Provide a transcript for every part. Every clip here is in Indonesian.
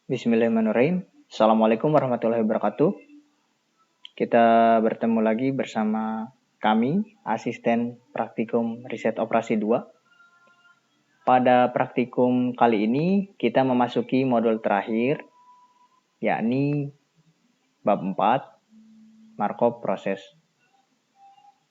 Bismillahirrahmanirrahim. Assalamualaikum warahmatullahi wabarakatuh. Kita bertemu lagi bersama kami, Asisten Praktikum Riset Operasi 2. Pada praktikum kali ini, kita memasuki modul terakhir, yakni bab 4, Markov Proses.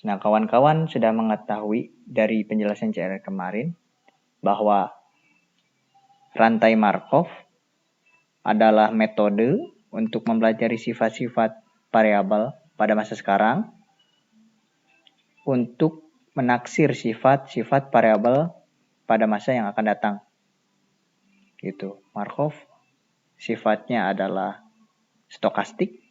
Nah, kawan-kawan sudah mengetahui dari penjelasan CR kemarin bahwa rantai Markov adalah metode untuk mempelajari sifat-sifat variabel pada masa sekarang untuk menaksir sifat-sifat variabel pada masa yang akan datang. Gitu. Markov sifatnya adalah stokastik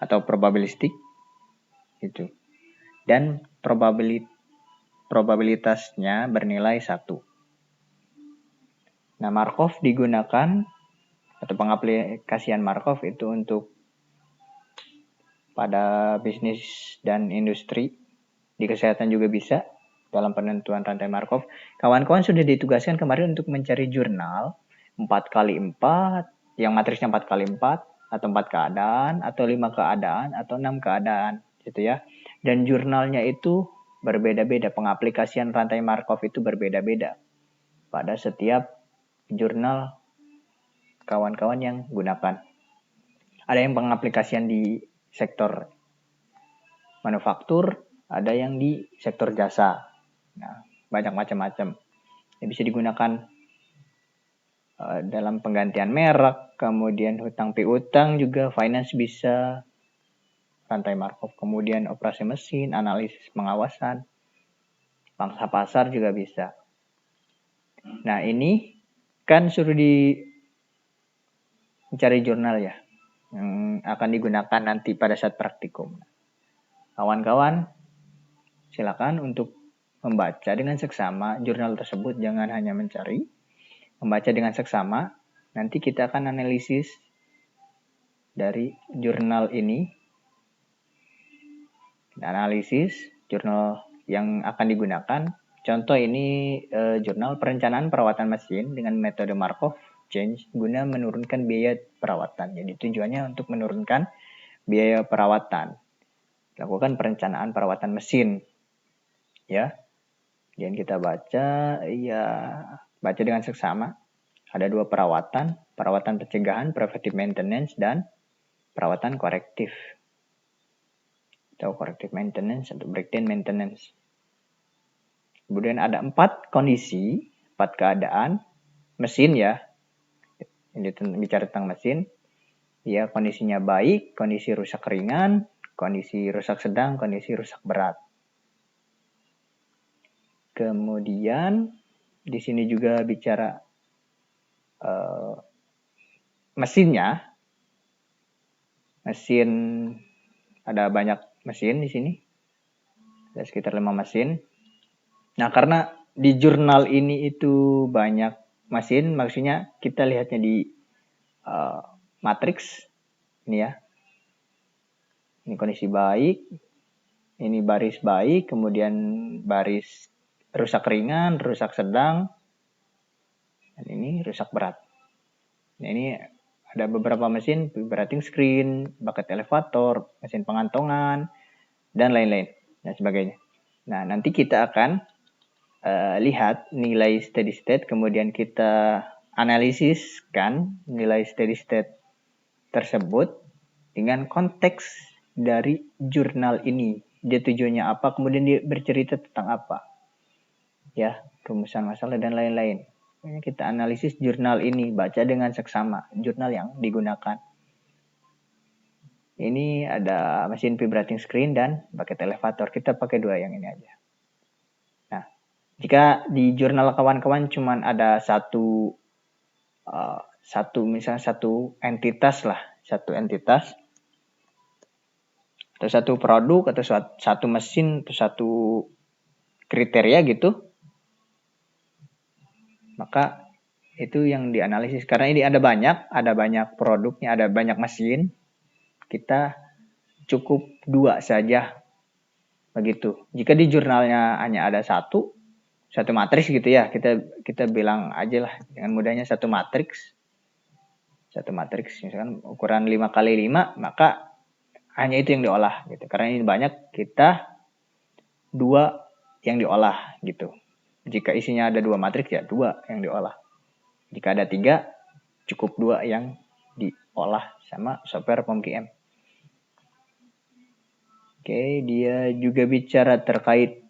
atau probabilistik gitu. Dan probabilitasnya bernilai 1. Nah, Markov digunakan atau pengaplikasian Markov itu untuk pada bisnis dan industri, di kesehatan juga bisa dalam penentuan rantai Markov. Kawan-kawan sudah ditugaskan kemarin untuk mencari jurnal 4x4 yang matriksnya 4x4 atau 4 keadaan atau 5 keadaan atau 6 keadaan gitu ya. Dan jurnalnya itu berbeda-beda, pengaplikasian rantai Markov itu berbeda-beda pada setiap jurnal kawan-kawan yang gunakan. Ada yang pengaplikasian di sektor manufaktur, ada yang di sektor jasa. Nah, banyak macam-macam. Bisa digunakan dalam penggantian merek, kemudian hutang piutang juga, finance bisa, rantai Markov, kemudian operasi mesin, analisis pengawasan, pangsa pasar juga bisa. Nah, ini kan suruh mencari jurnal ya, yang akan digunakan nanti pada saat praktikum. Kawan-kawan, silakan untuk membaca dengan seksama jurnal tersebut, jangan hanya mencari, membaca dengan seksama. Nanti kita akan analisis dari jurnal ini, analisis jurnal yang akan digunakan. Contoh ini jurnal perencanaan perawatan mesin dengan metode Markov Change guna menurunkan biaya perawatan. Jadi tujuannya untuk menurunkan biaya perawatan. Lakukan perencanaan perawatan mesin. Ya. Dan kita baca dengan seksama. Ada 2 perawatan pencegahan, preventive maintenance, dan perawatan korektif. Atau corrective maintenance atau breakdown maintenance. Kemudian ada 4 kondisi, 4 keadaan mesin ya. Ini bicara tentang mesin. Ya, kondisinya baik, kondisi rusak ringan, kondisi rusak sedang, kondisi rusak berat. Kemudian di sini juga bicara mesinnya. Mesin, ada banyak mesin di sini. Ada sekitar 5 mesin. Nah, karena di jurnal ini itu banyak mesin, maksudnya kita lihatnya di matriks ini ya. Ini kondisi baik, ini baris baik, kemudian baris rusak ringan, rusak sedang, dan ini rusak berat. Nah, ini ada beberapa mesin, vibrating screen, bucket elevator, mesin pengantongan, dan lain-lain, dan sebagainya. Nah, nanti kita akan lihat nilai steady state, kemudian kita analisiskan nilai steady state tersebut dengan konteks dari jurnal ini. Dia tujuannya apa, kemudian dia bercerita tentang apa. Ya, rumusan masalah dan lain-lain. Kita analisis jurnal ini, baca dengan seksama jurnal yang digunakan. Ini ada mesin vibrating screen dan bucket elevator. Kita pakai 2 yang ini aja. Nah, jika di jurnal kawan-kawan cuma ada satu entitas lah, satu entitas atau satu produk atau satu mesin atau satu kriteria gitu, maka itu yang dianalisis. Karena ini ada banyak produknya, ada banyak mesin, kita cukup 2 saja begitu. Jika di jurnalnya hanya ada satu matriks gitu ya, kita bilang aja lah dengan mudahnya satu matriks, satu matriks, misalkan ukuran 5 kali 5, maka hanya itu yang diolah gitu. Karena ini banyak, kita 2 yang diolah gitu. Jika isinya ada 2 matriks ya 2 yang diolah. Jika ada 3, cukup 2 yang diolah sama software POMQM. Oke, dia juga bicara terkait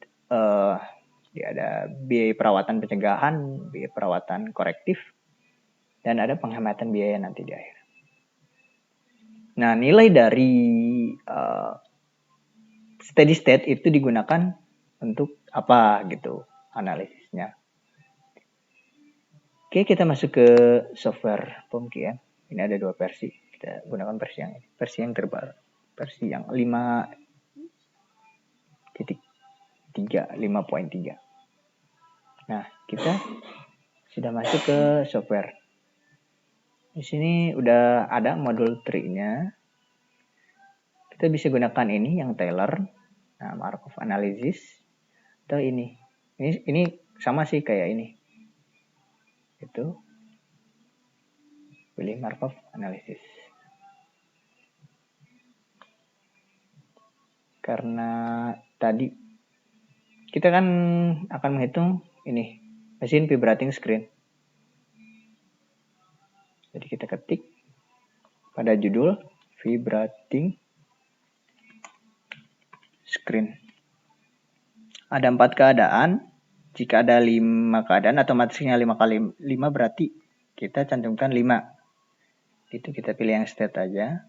dia ada biaya perawatan pencegahan, biaya perawatan korektif, dan ada penghematan biaya nanti di akhir. Nah, nilai dari steady state itu digunakan untuk apa gitu analisisnya. Oke, kita masuk ke software POMQM. Ini ada 2 versi. Kita gunakan versi yang ini, versi yang terbaru, versi yang 5.3. Nah, kita sudah masuk ke software. Di sini udah ada modul tree-nya. Kita bisa gunakan ini yang Taylor, nah, Markov analysis, atau ini. Ini sama sih kayak ini. Itu pilih Markov analysis. Karena tadi kita kan akan menghitung ini mesin vibrating screen. Jadi kita ketik pada judul vibrating screen. Ada 4 keadaan. Jika ada 5 keadaan atau matriksnya 5 kali 5 berarti kita cantumkan 5. Itu kita pilih yang state aja.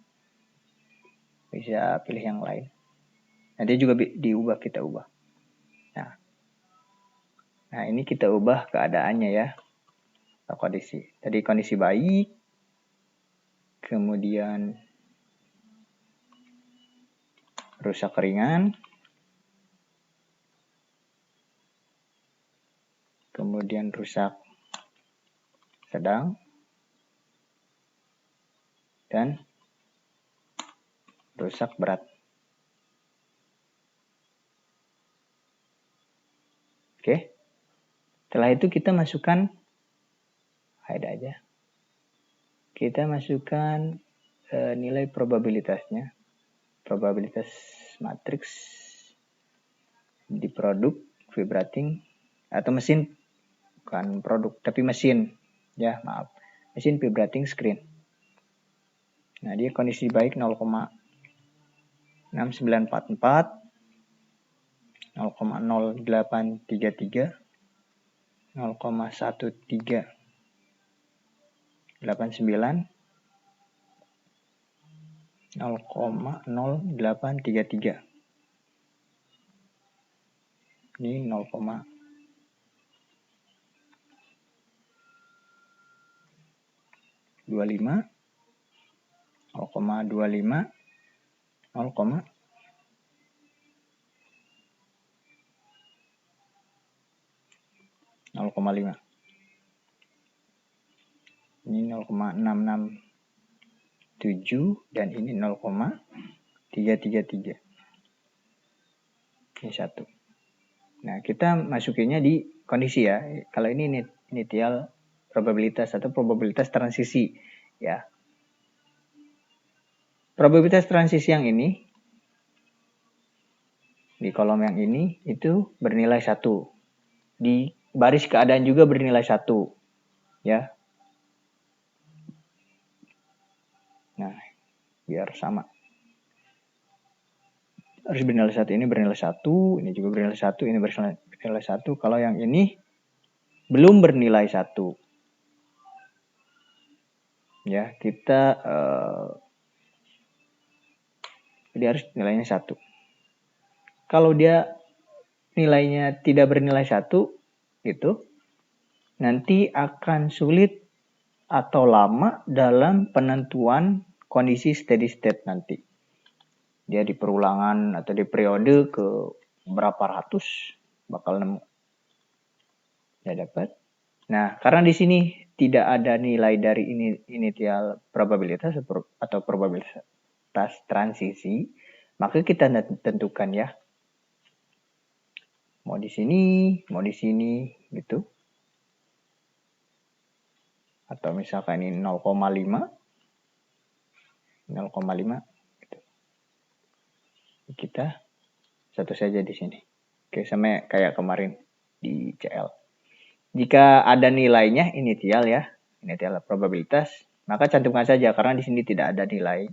Bisa pilih yang lain. Nanti juga diubah, kita ubah. Nah, ini kita ubah keadaannya ya. Kondisi. Tadi kondisi baik. Kemudian rusak ringan. Kemudian rusak sedang. Dan rusak berat. Oke. Setelah itu kita masukkan hide aja. Kita masukkan nilai probabilitasnya. Probabilitas matriks di produk vibrating atau mesin, bukan produk tapi mesin ya, maaf, mesin vibrating screen. Nah, dia kondisi baik 0,6944, 0,0833, 0,1389, 0,0833. Ini 0,25, 0,25, 0,05. Ini 0,667 dan ini 0,333. Ini 1. Nah, kita masukinnya di kondisi ya. Kalau ini initial probabilitas atau probabilitas transisi ya. Probabilitas transisi yang ini di kolom yang ini itu bernilai 1. Di baris keadaan juga bernilai 1 ya. Nah, biar sama. Harus bernilai 1, ini bernilai 1, ini juga bernilai 1, ini bernilai 1. Kalau yang ini belum bernilai 1. Ya, kita dia harus nilainya 1. Kalau dia nilainya tidak bernilai 1, gitu, nanti akan sulit atau lama dalam penentuan kondisi steady state nanti. Dia di perulangan atau di periode ke berapa ratus bakal nemu. Ya dapat. Nah, karena di sini tidak ada nilai dari initial probabilitas atau probabilitas transisi, maka kita tentukan ya. Mau di sini gitu. Atau misalkan ini 0,5 0,5 gitu. Kita satu saja di sini. Oke, sama kayak kemarin di CL. Jika ada nilainya initial ya, initial probabilitas, maka cantumkan saja karena di sini tidak ada nilai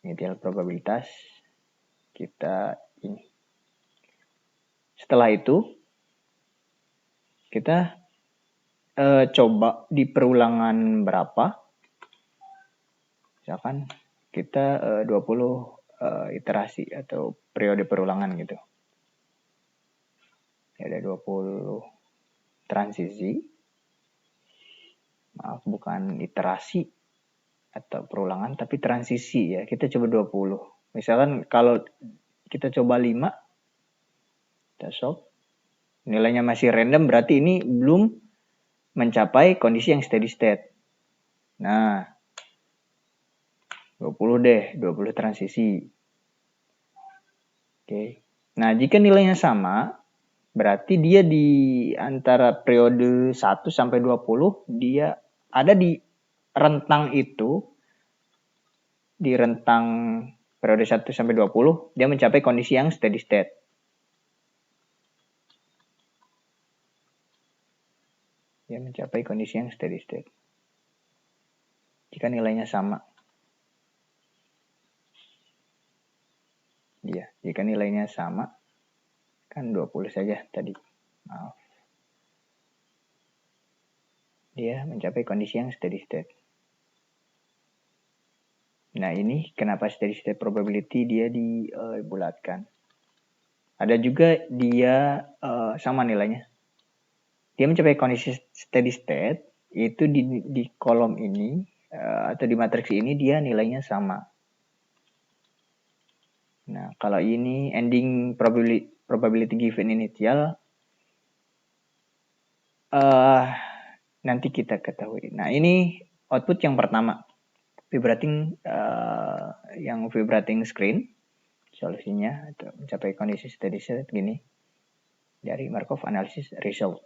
initial probabilitas. Kita ini. Setelah itu kita coba di perulangan berapa. Misalkan kita 20 iterasi atau periode perulangan gitu. Ada 20 transisi. Maaf, bukan iterasi atau perulangan, tapi transisi ya. Kita coba 20. Misalkan kalau kita coba 5, kita solve. Nilainya masih random, berarti ini belum mencapai kondisi yang steady state. Nah, 20 deh, 20 transisi. Oke. Nah, jika nilainya sama, berarti dia di antara periode 1 sampai 20, dia ada di rentang itu, di rentang periode 1 sampai 20, dia mencapai kondisi yang steady state. Dia mencapai kondisi yang steady state. Jika nilainya sama. Iya, jika nilainya sama, kan 20 saja tadi. Maaf. Dia mencapai kondisi yang steady state. Nah, ini kenapa steady state probability dia dibulatkan. Ada juga dia sama nilainya. Dia mencapai kondisi steady state, itu di kolom ini, atau di matriks ini dia nilainya sama. Nah, kalau ini ending probability given initial, nanti kita ketahui. Nah, ini output yang pertama. Vibrating screen. Solusinya atau mencapai kondisi steady state gini. Dari Markov analysis result.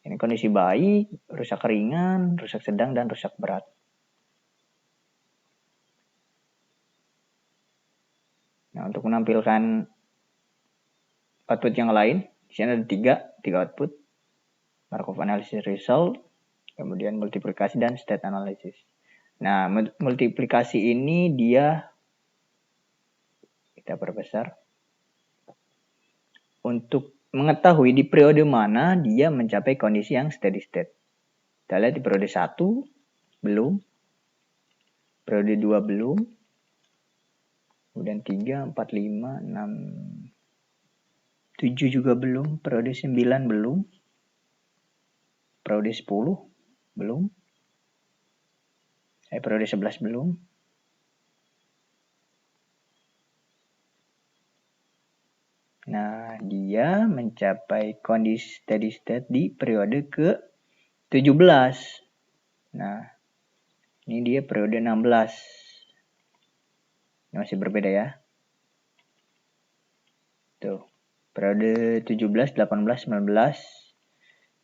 Ini kondisi baik, rusak ringan, rusak sedang, dan rusak berat. Nah, untuk menampilkan output yang lain, di sini ada tiga output. Markov analysis result, kemudian multiplikasi dan state analysis. Nah, multiplikasi ini dia kita perbesar untuk mengetahui di periode mana dia mencapai kondisi yang steady state. Kita lihat di periode 1 belum, periode 2 belum, kemudian 3, 4, 5, 6, 7 juga belum, periode 9 belum, periode 10 belum, periode 11 belum. Nah, dia mencapai kondisi steady state di periode ke-17. Nah, ini dia periode 16. Ini masih berbeda ya. Tuh, periode 17, 18, 19,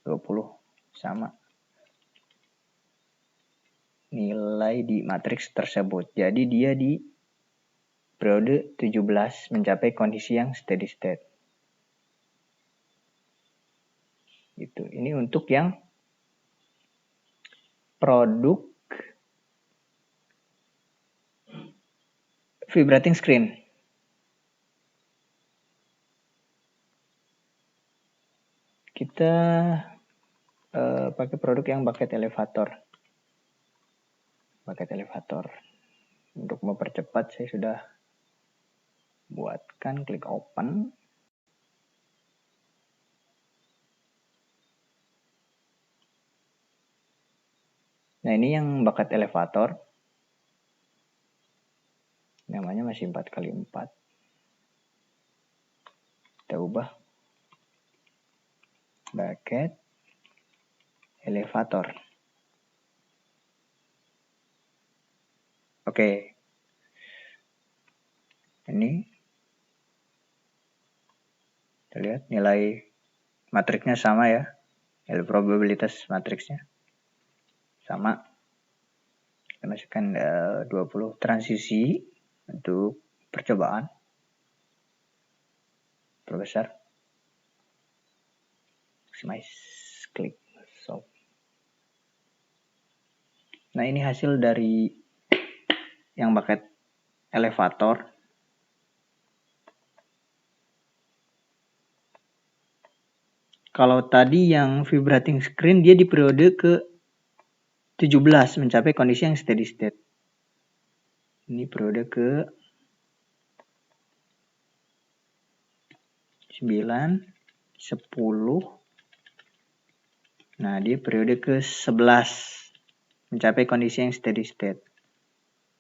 20 sama nilai di matriks tersebut. Jadi dia di periode 17 mencapai kondisi yang steady state. Gitu. Ini untuk yang produk vibrating screen. Kita pakai produk yang bucket elevator. Bucket elevator. Untuk mempercepat saya sudah buatkan, klik open. Nah, ini yang bucket elevator. Namanya masih 4x4. Kita ubah bucket elevator. Oke. Ini kita lihat nilai matriksnya sama ya. Nilai probabilitas matriksnya sama. Kita masukkan 20 transisi untuk percobaan. Perbesar. Maximize. Klik. So. Nah, ini hasil dari yang paket elevator. Kalau tadi yang vibrating screen dia di periode ke 17 mencapai kondisi yang steady state. Ini periode ke 9, 10. Nah, dia periode ke 11 mencapai kondisi yang steady state.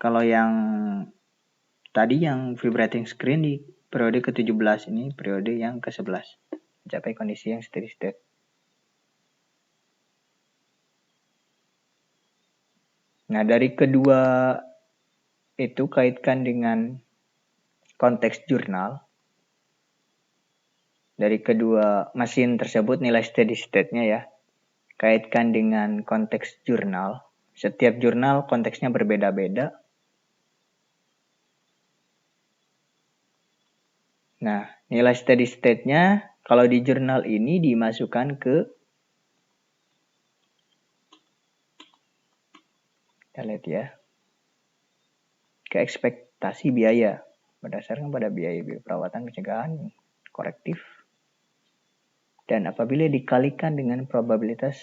Kalau yang tadi yang vibrating screen di periode ke 17 ini periode yang ke 11 mencapai kondisi yang steady state. Nah, dari kedua itu kaitkan dengan konteks jurnal. Dari kedua mesin tersebut nilai steady state-nya ya. Kaitkan dengan konteks jurnal. Setiap jurnal konteksnya berbeda-beda. Nah, nilai steady state-nya kalau di jurnal ini dimasukkan ke, kita lihat ya, ke ekspektasi biaya berdasarkan pada biaya perawatan pencegahan korektif. Dan apabila dikalikan dengan probabilitas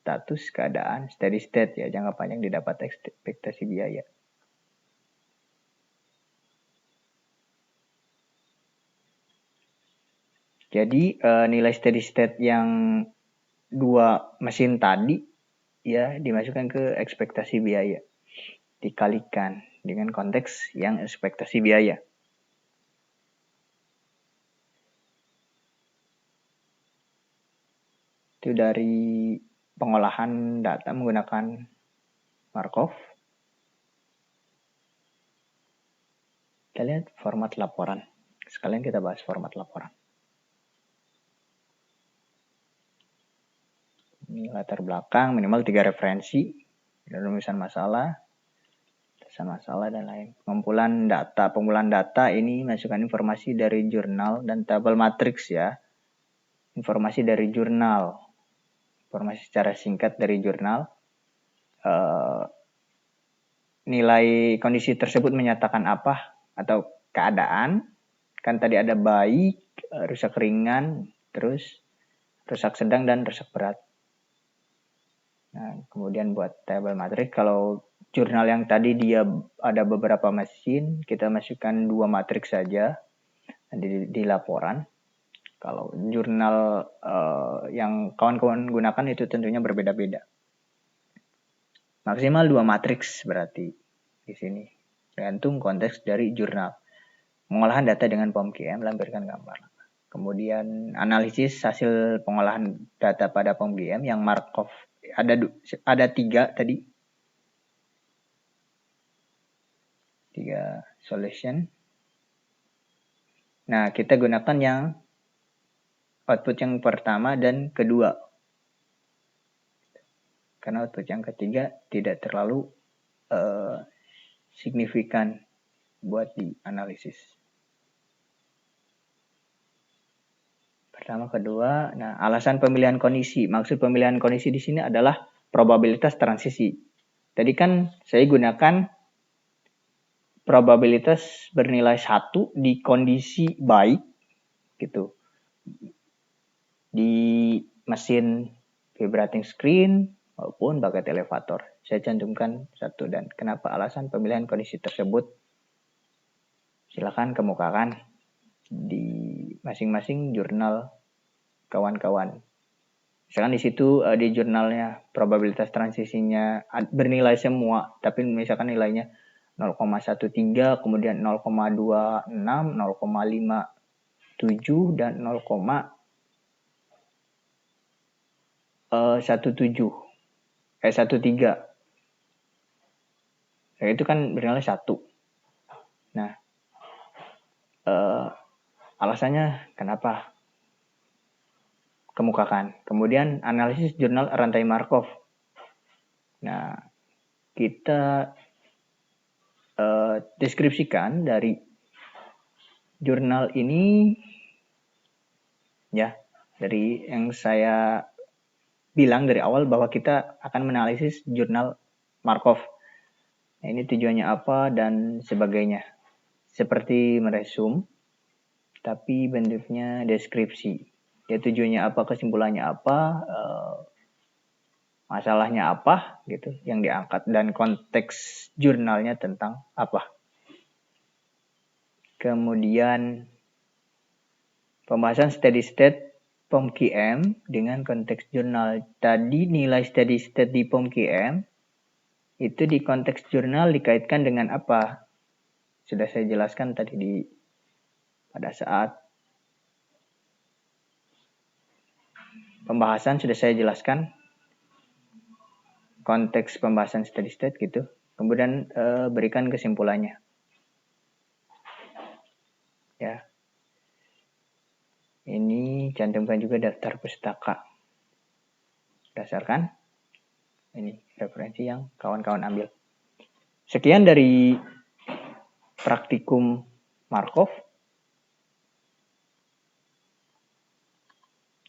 status keadaan steady state ya, jangka panjang didapat ekspektasi biaya. Jadi nilai steady state yang dua mesin tadi ya dimasukkan ke ekspektasi biaya. Dikalikan dengan konteks yang ekspektasi biaya. Itu dari pengolahan data menggunakan Markov. Kita lihat format laporan. Sekalian kita bahas format laporan. Ini latar belakang, minimal 3 referensi, rumusan masalah, dan lain. Pengumpulan data ini masukkan informasi dari jurnal dan tabel matriks ya. Informasi dari jurnal, informasi secara singkat dari jurnal. Nilai kondisi tersebut menyatakan apa atau keadaan. Kan tadi ada baik, rusak ringan, terus rusak sedang dan rusak berat. Nah, kemudian buat tabel matriks, kalau jurnal yang tadi dia ada beberapa mesin, kita masukkan 2 matriks saja di laporan. Kalau jurnal yang kawan-kawan gunakan itu tentunya berbeda-beda. Maksimal 2 matriks berarti di sini. Tergantung konteks dari jurnal. Pengolahan data dengan POMGM, lampirkan gambar. Kemudian analisis hasil pengolahan data pada POMGM yang Markov ada 3 tadi. 3 solution. Nah, kita gunakan yang output yang pertama dan kedua. Karena output yang ketiga tidak terlalu signifikan buat dianalisis. Pertama, kedua. Nah, alasan pemilihan kondisi. Maksud pemilihan kondisi di sini adalah probabilitas transisi. Tadi kan saya gunakan probabilitas bernilai 1 di kondisi baik gitu. Di mesin vibrating screen maupun bucket elevator. Saya cantumkan 1 dan kenapa alasan pemilihan kondisi tersebut silakan kemukakan di masing-masing jurnal kawan-kawan. Misalkan di situ di jurnalnya probabilitas transisinya bernilai semua, tapi misalkan nilainya 0,13, kemudian 0,26, 0,57 dan 0,17. 13. Nah, itu kan bernilai 1. Nah, alasannya kenapa kemukakan. Kemudian analisis jurnal rantai Markov. Nah, kita deskripsikan dari jurnal ini, ya, dari yang saya bilang dari awal bahwa kita akan menganalisis jurnal Markov. Nah, ini tujuannya apa dan sebagainya. Seperti meresum, tapi bentuknya deskripsi. Ya, tujuannya apa, kesimpulannya apa, masalahnya apa gitu yang diangkat, dan konteks jurnalnya tentang apa. Kemudian pembahasan steady state POM-QM dengan konteks jurnal. Tadi nilai steady state di POM-QM itu di konteks jurnal dikaitkan dengan apa? Sudah saya jelaskan tadi pada saat pembahasan, sudah saya jelaskan konteks pembahasan steady state gitu. Kemudian berikan kesimpulannya. Ya. Ini cantumkan juga daftar pustaka. Dasarkan ini referensi yang kawan-kawan ambil. Sekian dari praktikum Markov.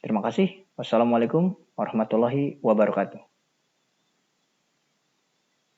Terima kasih. Wassalamualaikum warahmatullahi wabarakatuh.